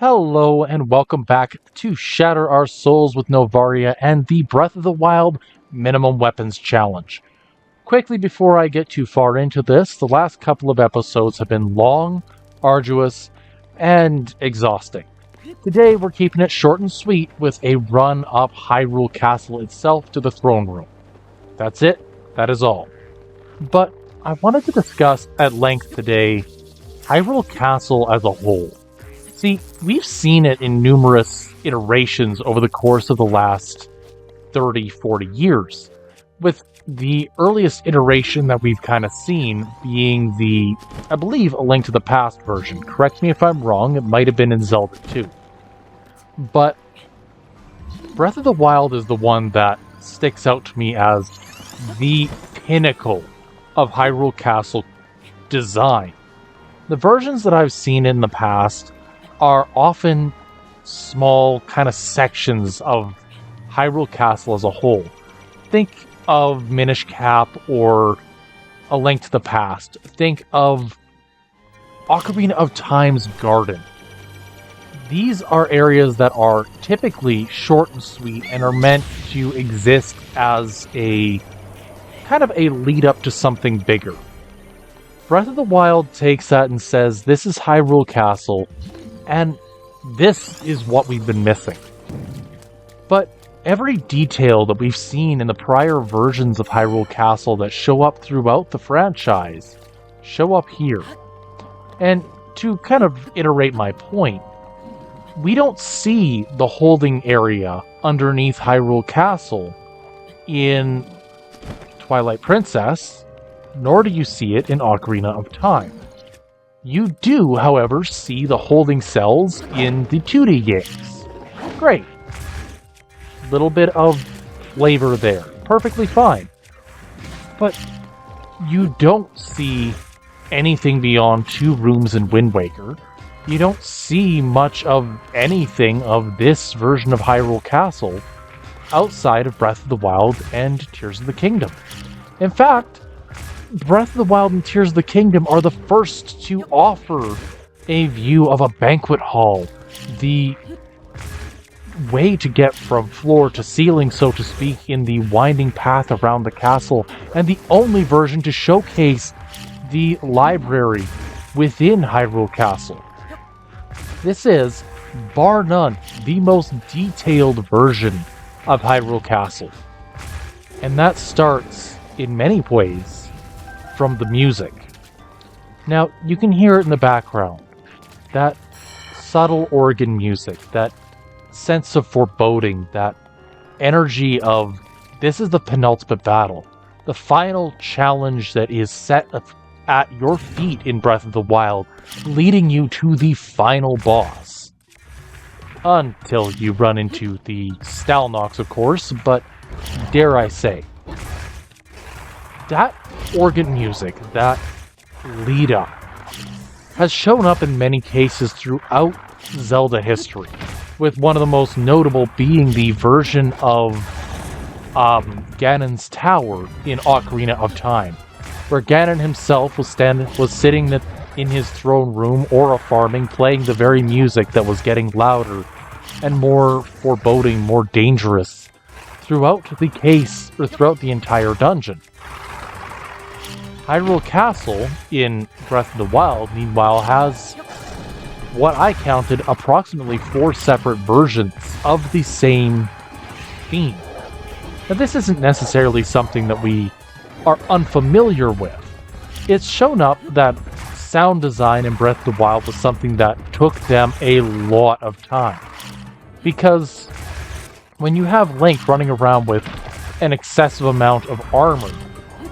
Hello and welcome back to Shatter Our Souls with Novaria and the Breath of the Wild Minimum Weapons Challenge. Quickly before I get too far into this, the last couple of episodes have been long, arduous, and exhausting. Today we're keeping it short and sweet with a run up Hyrule Castle itself to the throne room. That's it, that is all. But I wanted to discuss at length today Hyrule Castle as a whole. See, we've seen it in numerous iterations over the course of the last 30, 40 years, with the earliest iteration that we've kind of seen being the, I believe, A Link to the Past version. Correct me if I'm wrong, it might have been in Zelda 2. But Breath of the Wild is the one that sticks out to me as the pinnacle of Hyrule Castle design. The versions that I've seen in the past are often small kind of sections of Hyrule Castle as a whole. Think of Minish Cap or A Link to the Past. Think of Ocarina of Time's Garden. These are areas that are typically short and sweet and are meant to exist as a kind of a lead up to something bigger. Breath of the Wild takes that and says, this is Hyrule Castle, and this is what we've been missing. But every detail that we've seen in the prior versions of Hyrule Castle that show up throughout the franchise show up here. And to kind of iterate my point, we don't see the holding area underneath Hyrule Castle in Twilight Princess, nor do you see it in Ocarina of Time. You do, however, see the holding cells in the 2D games. Great. Little bit of flavor there. Perfectly fine. But you don't see anything beyond 2 rooms in Wind Waker. You don't see much of anything of this version of Hyrule Castle outside of Breath of the Wild and Tears of the Kingdom. In fact, Breath of the Wild and Tears of the Kingdom are the first to offer a view of a banquet hall, the way to get from floor to ceiling, so to speak, in the winding path around the castle, and the only version to showcase the library within Hyrule Castle. This is, bar none, the most detailed version of Hyrule Castle. And that starts, in many ways, from the music. Now, you can hear it in the background. That subtle organ music, that sense of foreboding, that energy of this is the penultimate battle, the final challenge that is set at your feet in Breath of the Wild, leading you to the final boss. Until you run into the Stalnox, of course, but dare I say, that organ music, that lead up, has shown up in many cases throughout Zelda history, with one of the most notable being the version of Ganon's Tower in Ocarina of Time, where Ganon himself was sitting in his throne room aura farming, playing the very music that was getting louder and more foreboding, more dangerous throughout the entire dungeon. Hyrule Castle in Breath of the Wild, meanwhile, has what I counted approximately 4 separate versions of the same theme. Now, this isn't necessarily something that we are unfamiliar with. It's shown up that sound design in Breath of the Wild was something that took them a lot of time. Because when you have Link running around with an excessive amount of armor,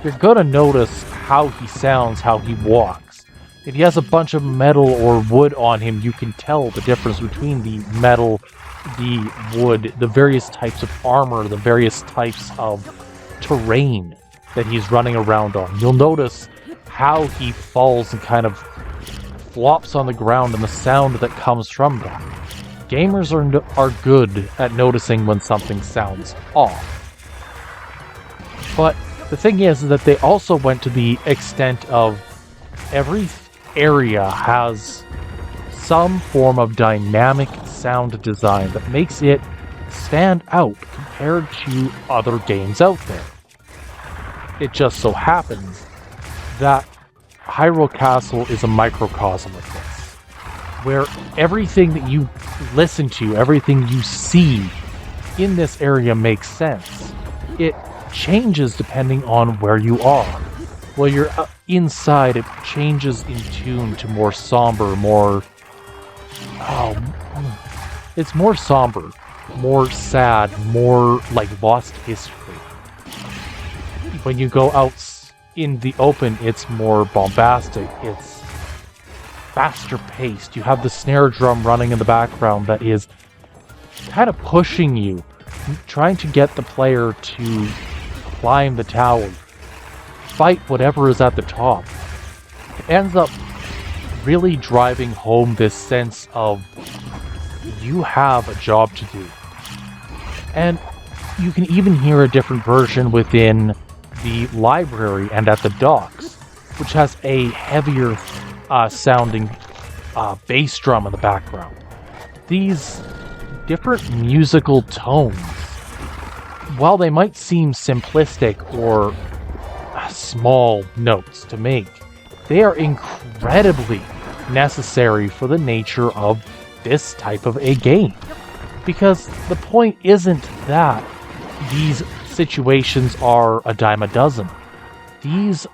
you're gonna notice how he sounds, how he walks. If he has a bunch of metal or wood on him, you can tell the difference between the metal, the wood, the various types of armor, the various types of terrain that he's running around on. You'll notice how he falls and kind of flops on the ground and the sound that comes from that. Gamers are good at noticing when something sounds off. But the thing is that they also went to the extent of every area has some form of dynamic sound design that makes it stand out compared to other games out there. It just so happens that Hyrule Castle is a microcosm of this, where everything that you listen to, everything you see in this area makes sense. It changes depending on where you are. While you're inside, it changes in tune to more somber, it's more somber, more sad, more like lost history. When you go out in the open, it's more bombastic, it's faster paced. You have the snare drum running in the background that is kind of pushing you, trying to get the player to climb the tower, fight whatever is at the top. It ends up really driving home this sense of you have a job to do. And you can even hear a different version within the library and at the docks, which has a heavier sounding bass drum in the background. These different musical tones, while they might seem simplistic or small notes to make, they are incredibly necessary for the nature of this type of a game. Because the point isn't that these situations are a dime a dozen. This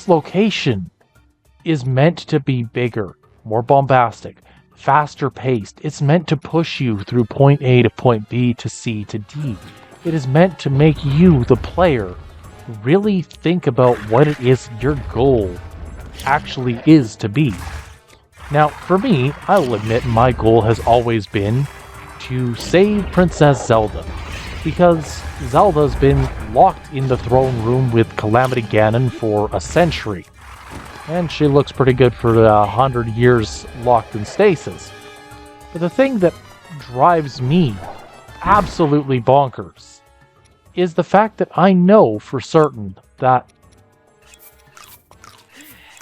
location is meant to be bigger, more bombastic, faster paced. It's meant to push you through point A to point B to C to D. It is meant to make you, the player, really think about what it is your goal actually is to be. Now, for me, I'll admit my goal has always been to save Princess Zelda, because Zelda's been locked in the throne room with Calamity Ganon for a century, and she looks pretty good for 100 years locked in stasis. But the thing that drives me absolutely bonkers is the fact that I know for certain that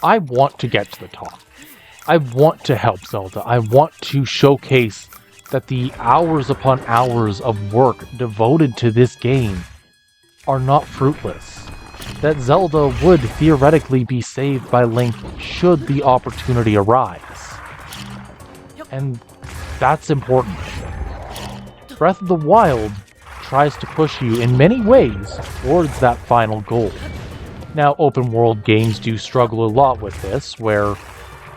I want to get to the top. I want to help Zelda. I want to showcase that the hours upon hours of work devoted to this game are not fruitless. That Zelda would theoretically be saved by Link should the opportunity arise. And that's important. Breath of the Wild tries to push you in many ways towards that final goal. Now, open world games do struggle a lot with this, where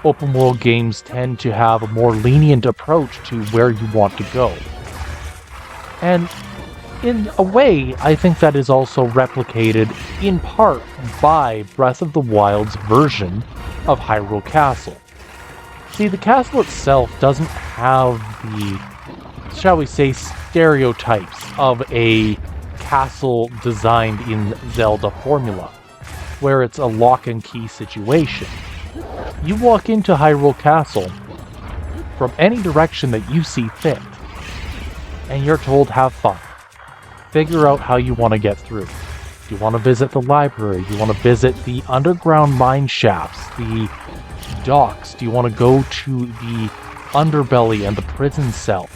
open world games tend to have a more lenient approach to where you want to go. And in a way, I think that is also replicated in part by Breath of the Wild's version of Hyrule Castle. See, the castle itself doesn't have the, shall we say, stereotypes of a castle designed in Zelda formula, where it's a lock and key situation. You walk into Hyrule Castle from any direction that you see fit, and you're told have fun. Figure out how you want to get through. Do you want to visit the library? Do you want to visit the underground mine shafts, the docks? Do you want to go to the underbelly and the prison cells?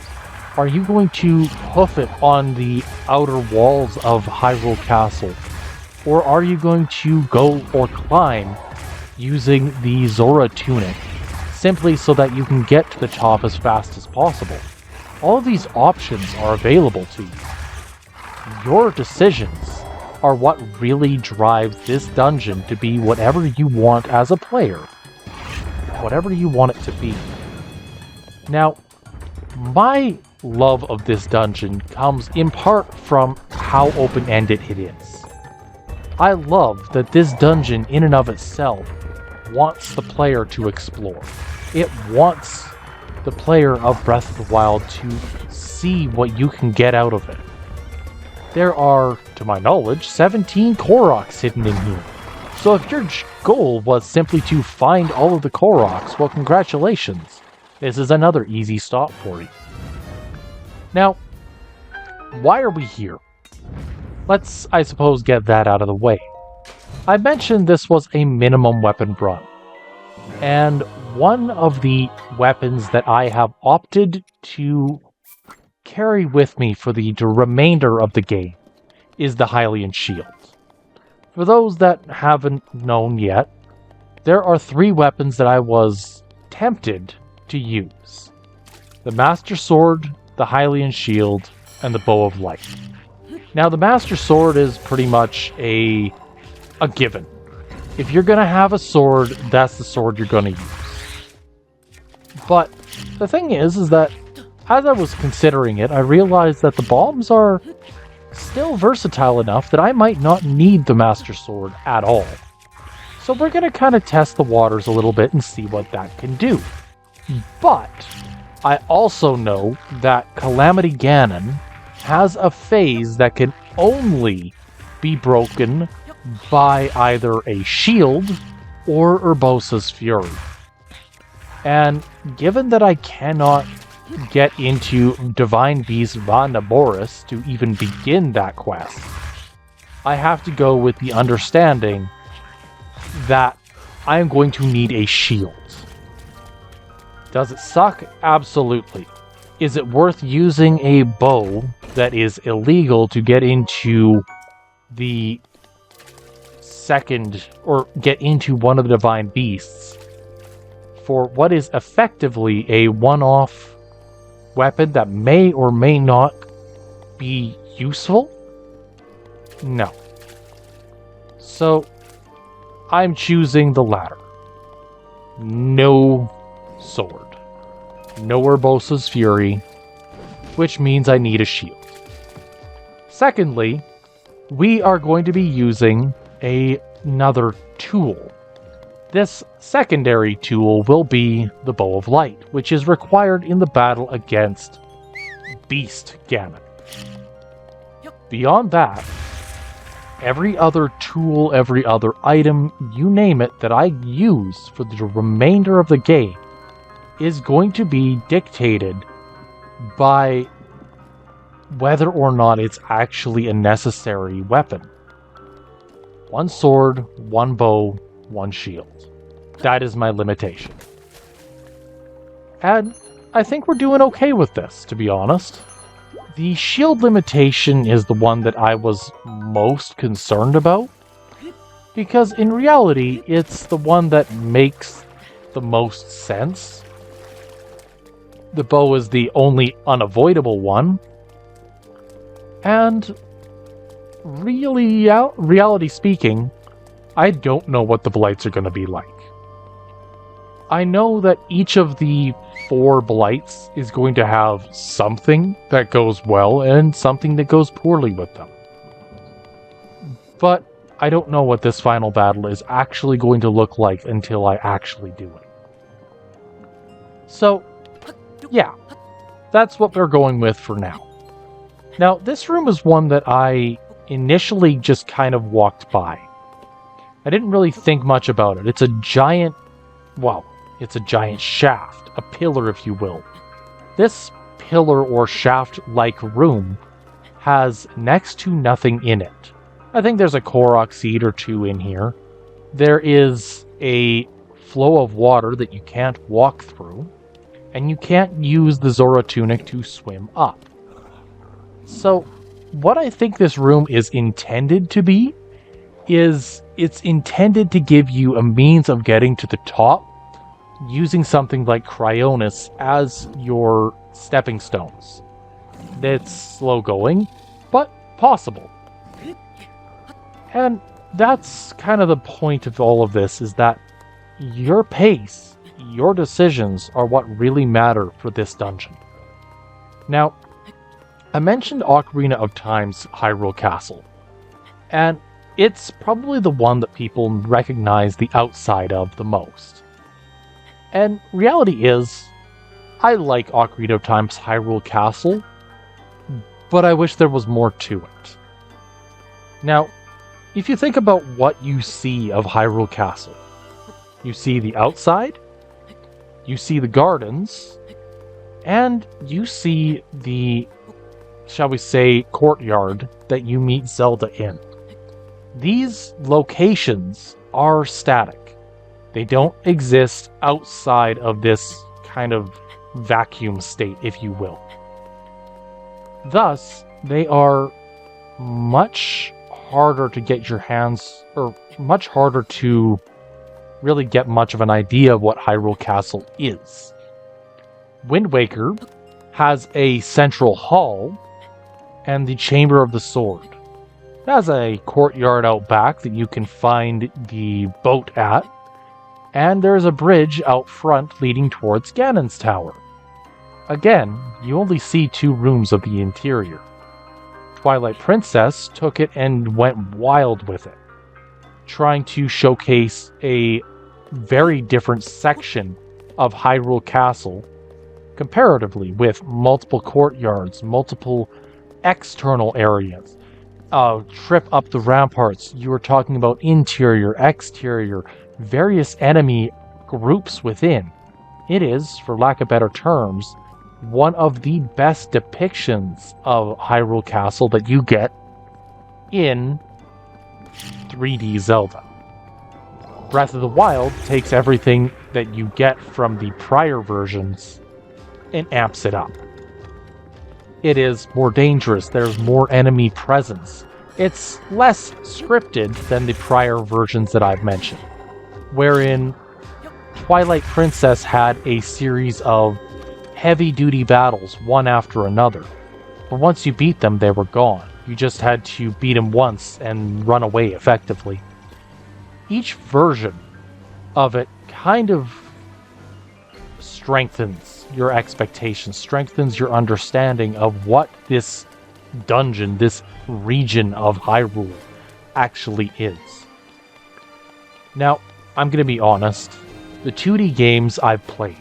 Are you going to hoof it on the outer walls of Hyrule Castle? Or are you going to go or climb using the Zora tunic, simply so that you can get to the top as fast as possible? All of these options are available to you. Your decisions are what really drives this dungeon to be whatever you want as a player, whatever you want it to be. Now, my love of this dungeon comes in part from how open-ended it is. I love that this dungeon in and of itself wants the player to explore. It wants the player of Breath of the Wild to see what you can get out of it. There are, to my knowledge, 17 Koroks hidden in here. So if your goal was simply to find all of the Koroks, well, congratulations. This is another easy stop for you. Now, why are we here? Let's, I suppose, get that out of the way. I mentioned this was a minimum weapon run. And one of the weapons that I have opted to carry with me for the remainder of the game is the Hylian shield. For those that haven't known yet, there are 3 weapons that I was tempted to use. The Master Sword, the Hylian shield, and the Bow of Light. Now the Master Sword is pretty much a given. If you're going to have a sword, that's the sword you're going to use. But the thing is that as I was considering it, I realized that the bombs are still versatile enough that I might not need the Master Sword at all. So we're going to kind of test the waters a little bit and see what that can do. But I also know that Calamity Ganon has a phase that can only be broken by either a shield or Urbosa's Fury. And given that I cannot get into Divine Beast Van Naboris to even begin that quest, I have to go with the understanding that I am going to need a shield. Does it suck? Absolutely. Is it worth using a bow that is illegal to get into the second, or get into one of the Divine Beasts for what is effectively a one-off weapon that may or may not be useful? No. So, I'm choosing the latter. No sword. No Urbosa's Fury, which means I need a shield. Secondly, we are going to be using another tool. This secondary tool will be the Bow of Light, which is required in the battle against Beast Ganon. Beyond that, every other tool, every other item, you name it, that I use for the remainder of the game is going to be dictated by whether or not it's actually a necessary weapon. 1 sword, 1 bow, 1 shield. That is my limitation. And I think we're doing okay with this, to be honest. The shield limitation is the one that I was most concerned about, because in reality, it's the one that makes the most sense. The bow is the only unavoidable one, and reality speaking, I don't know what the blights are going to be like. I know that each of the 4 blights is going to have something that goes well and something that goes poorly with them. But I don't know what this final battle is actually going to look like until I actually do it. So, yeah, that's what we're going with for now. Now, this room is one that I initially just kind of walked by. I didn't really think much about it. It's a giant, well, it's a giant shaft, a pillar if you will. This pillar or shaft-like room has next to nothing in it. I think there's a Korok seed or 2 in here. There is a flow of water that you can't walk through, and you can't use the Zora tunic to swim up. So, what I think this room is intended to be is it's intended to give you a means of getting to the top using something like Cryonis as your stepping stones. It's slow going, but possible. And that's kind of the point of all of this, is that your pace, your decisions are what really matter for this dungeon. Now, I mentioned Ocarina of Time's Hyrule Castle, and it's probably the one that people recognize the outside of the most. And reality is, I like Ocarina of Time's Hyrule Castle, but I wish there was more to it. Now, if you think about what you see of Hyrule Castle, you see the outside, you see the gardens, and you see the, shall we say, courtyard that you meet Zelda in. These locations are static. They don't exist outside of this kind of vacuum state, if you will. Thus, they are much harder to get your hands, or much harder to really get much of an idea of what Hyrule Castle is. Wind Waker has a central hall and the Chamber of the Sword. It has a courtyard out back that you can find the boat at, and there's a bridge out front leading towards Ganon's Tower. Again, you only see 2 rooms of the interior. Twilight Princess took it and went wild with it, trying to showcase a very different section of Hyrule Castle comparatively, with multiple courtyards, multiple external areas. Trip up the ramparts, you were talking about interior, exterior, various enemy groups within. It is, for lack of better terms, one of the best depictions of Hyrule Castle that you get in 3D Zelda. Breath of the Wild takes everything that you get from the prior versions and amps it up. It is more dangerous, there's more enemy presence. It's less scripted than the prior versions that I've mentioned, wherein Twilight Princess had a series of heavy-duty battles, one after another. But once you beat them, they were gone. You just had to beat them once and run away effectively. Each version of it kind of strengthens your expectations, strengthens your understanding of what this dungeon, this region of Hyrule actually is. Now, I'm going to be honest, the 2D games I've played,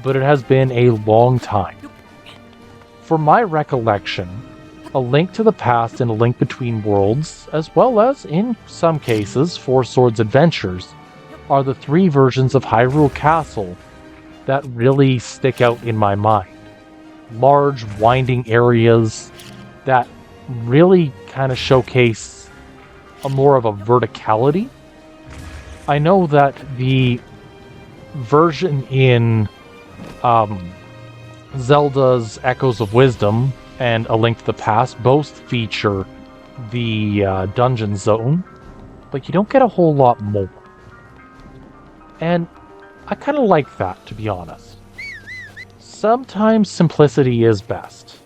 but it has been a long time. For my recollection, A Link to the Past and A Link Between Worlds, as well as, in some cases, Four Swords Adventures, are the 3 versions of Hyrule Castle that really stick out in my mind. Large, winding areas that really kind of showcase a more of a verticality. I know that the version in Zelda's Echoes of Wisdom and A Link to the Past both feature the dungeon zone, but you don't get a whole lot more. And I kind of like that, to be honest. Sometimes simplicity is best.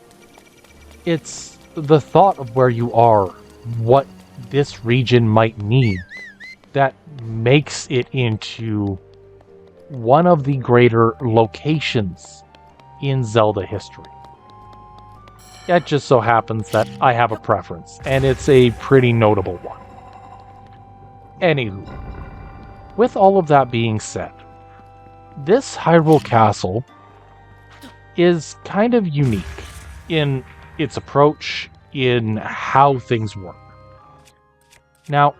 It's the thought of where you are, what this region might need, that makes it into one of the greater locations in Zelda history. It just so happens that I have a preference, and it's a pretty notable one. Anywho, with all of that being said, this Hyrule Castle is kind of unique in its approach, in how things work. Now,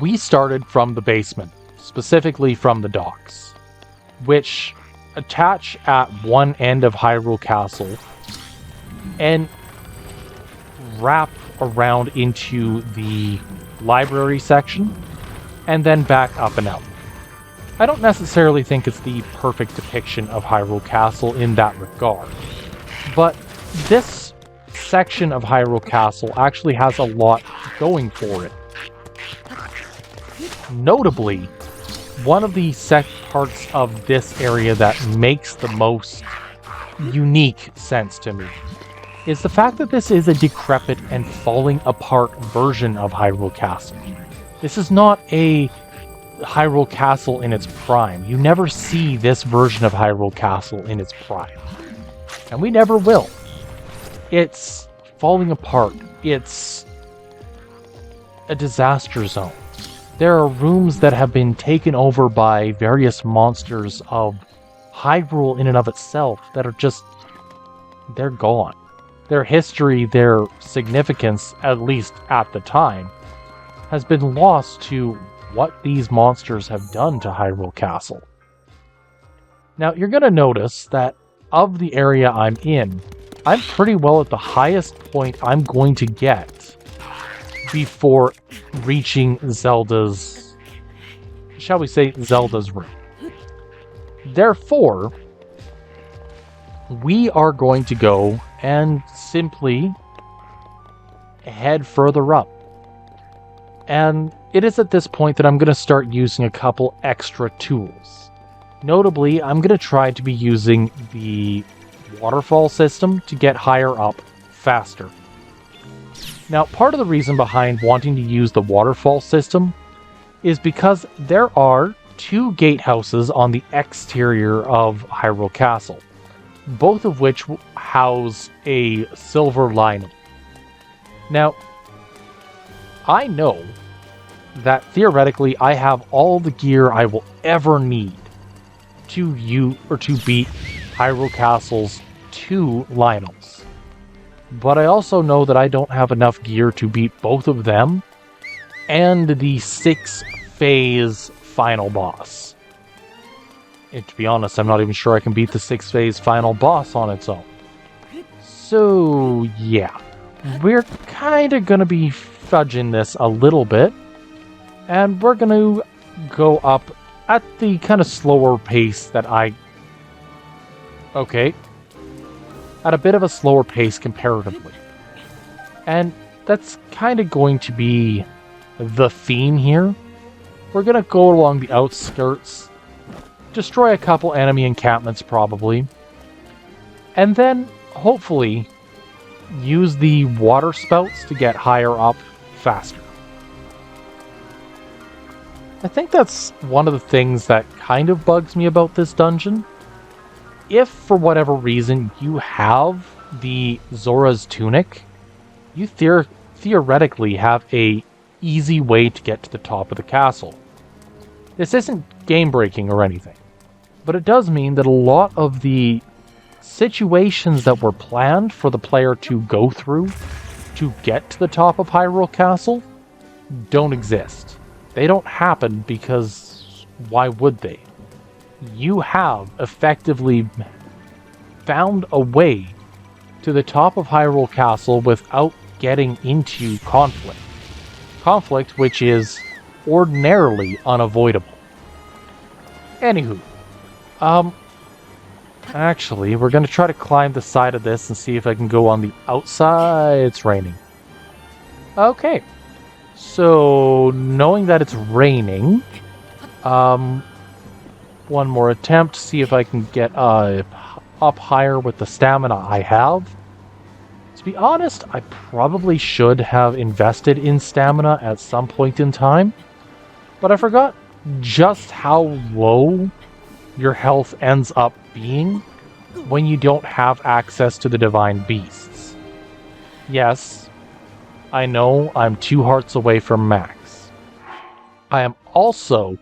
we started from the basement, specifically from the docks, which attach at one end of Hyrule Castle and wrap around into the library section and then back up and out. I don't necessarily think it's the perfect depiction of Hyrule Castle in that regard, but this section of Hyrule Castle actually has a lot going for it. Notably, one of the parts of this area that makes the most unique sense to me is the fact that this is a decrepit and falling apart version of Hyrule Castle. This is not a Hyrule Castle in its prime. You never see this version of Hyrule Castle in its prime. And we never will. It's falling apart. It's a disaster zone. There are rooms that have been taken over by various monsters of Hyrule in and of itself that are just... they're gone. Their history, their significance, at least at the time, has been lost to what these monsters have done to Hyrule Castle. Now, you're going to notice that of the area I'm in, I'm pretty well at the highest point I'm going to get before reaching Zelda's shall we say, Zelda's room. Therefore, we are going to go and simply head further up. And it is at this point that I'm going to start using a couple extra tools. Notably, I'm going to try to be using the waterfall system to get higher up faster. Now, part of the reason behind wanting to use the waterfall system is because there are 2 gatehouses on the exterior of Hyrule Castle, both of which house a silver lionel. Now, I know that theoretically I have all the gear I will ever need to beat Hyrule Castle's 2 lionels. But I also know that I don't have enough gear to beat both of them and the 6-phase final boss. And to be honest, I'm not even sure I can beat the 6-phase final boss on its own. So, yeah. We're kind of going to be fudging this a little bit. And we're going to go up at the kind of slower pace that Okay. At a bit of a slower pace comparatively. And that's kind of going to be the theme here. We're going to go along the outskirts, destroy a couple enemy encampments probably, and then hopefully use the water spouts to get higher up faster. I think that's one of the things that kind of bugs me about this dungeon. If for whatever reason you have the Zora's Tunic, you theoretically have a easy way to get to the top of the castle. This isn't game-breaking or anything, but it does mean that a lot of the situations that were planned for the player to go through to get to the top of Hyrule Castle don't exist. They don't happen because why would they? You have effectively found a way to the top of Hyrule Castle without getting into conflict. Conflict which is ordinarily unavoidable. Anywho, actually, we're going to try to climb the side of this and see if I can go on the outside. It's raining. Okay. So, knowing that it's raining, one more attempt to see if I can get up higher with the stamina I have. To be honest, I probably should have invested in stamina at some point in time, but I forgot just how low your health ends up being when you don't have access to the divine beasts. Yes, I know I'm 2 hearts away from max. I am also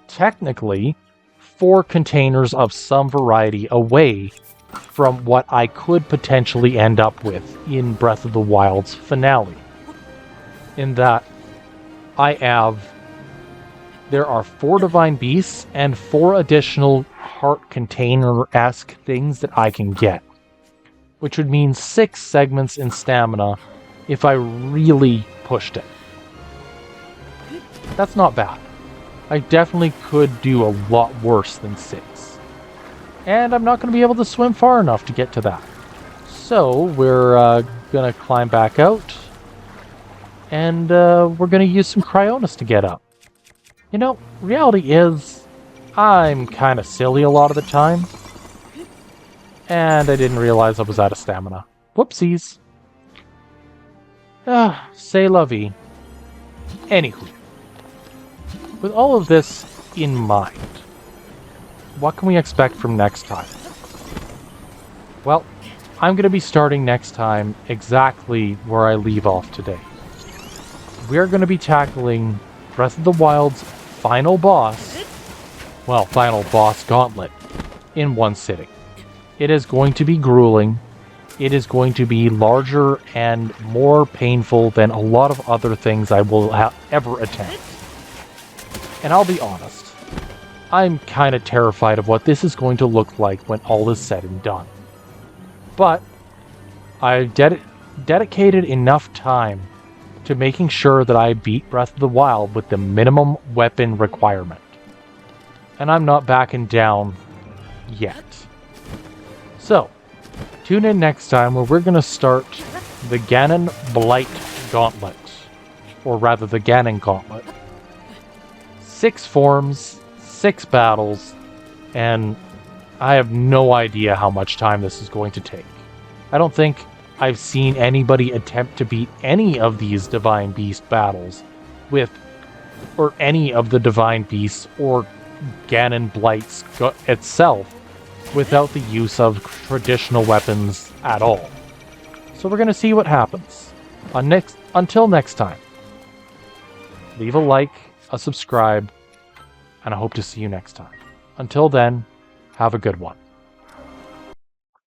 technically 4 containers of some variety away from what I could potentially end up with in Breath of the Wild's finale. In that, there are 4 divine beasts and 4 additional heart container-esque things that I can get, which would mean 6 segments in stamina if I really pushed it. That's not bad. I definitely could do a lot worse than 6. And I'm not going to be able to swim far enough to get to that. So we're going to climb back out. And we're going to use some cryonis to get up. You know, reality is, I'm kind of silly a lot of the time. And I didn't realize I was out of stamina. Whoopsies. C'est la vie. Anywho. With all of this in mind, what can we expect from next time? Well, I'm going to be starting next time exactly where I leave off today. We're going to be tackling Breath of the Wild's final boss, well, final boss gauntlet, in one sitting. It is going to be grueling. It is going to be larger and more painful than a lot of other things I will ever attempt. And I'll be honest, I'm kind of terrified of what this is going to look like when all is said and done. But I've dedicated enough time to making sure that I beat Breath of the Wild with the minimum weapon requirement. and I'm not backing down yet. So, tune in next time where we're going to start the Ganon Blight Gauntlet. Or rather, the Ganon Gauntlet. 6 forms, 6 battles, and I have no idea how much time this is going to take. I don't think I've seen anybody attempt to beat any of these Divine Beast battles with, or any of the Divine Beasts or Ganon Blights itself without the use of traditional weapons at all. So we're going to see what happens. Until next time, leave a like, a subscribe, and I hope to see you next time. Until then, have a good one.